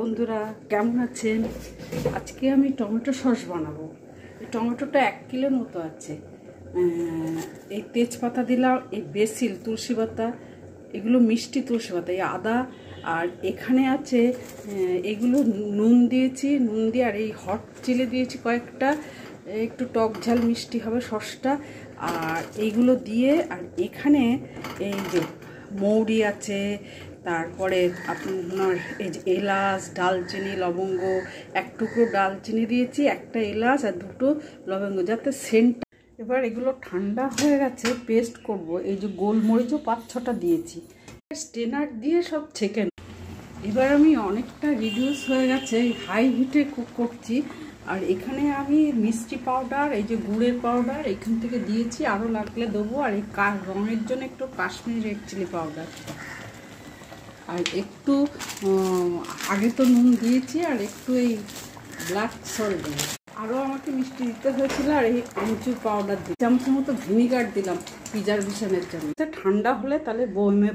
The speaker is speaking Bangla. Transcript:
বন্ধুরা কেমন আছেন? আজকে আমি টমেটো সস বানাবো। এই টমেটোটা 1 কিলোর মতো আছে। এই তেজপাতা দিলাম, এই বেসিল, তুলসী পাতা, এগুলো মিষ্টি তুলসী পাতা, এই আদা, আর এখানে আছে এগুলো নুন দিয়েছি, নুন দিয়ে আর এই হট চিলি দিয়েছি কয়েকটা, একটু টক ঝাল মিষ্টি হবে সসটা। আর এইগুলো দিয়ে, আর এখানে এই যে মৌরি আছে, তারপরে আপনার এই যে এলাচ, দালচিনি, লবঙ্গ, এক টুকরো দালচিনি দিয়েছি, একটা এলাচ আর দুটো লবঙ্গ, যাতে সেন্ট। এবার এগুলো ঠান্ডা হয়ে গেছে, পেস্ট করব। এই যে গোলমরিচও 5-6টা দিয়েছি, স্ট্রেনার দিয়ে সব ছেঁকে। এবার আমি অনেকটা রিডিউস হয়ে গেছে, হাই হিটে কুক করছি। আর এখানে আমি মিষ্টি পাউডার, এই যে গুড়ের পাউডার এখান থেকে দিয়েছি, আরও লাগলে দেবো। আর এই রঙের জন্য একটু কাশ্মীরি রেড চিলি পাউডার, আর একটু আগে তো নুন দিয়েছি, আর একটু এই ব্ল্যাক সল্ট দিই। আরও আমাকে মিষ্টি দিতে হয়েছিল। আর এই আমচুর পাউডার দিই, চামচের মতো ভিনিগার দিলাম প্রিজারভেশনের জন্য। ঠান্ডা হলে তাহলে বয়মে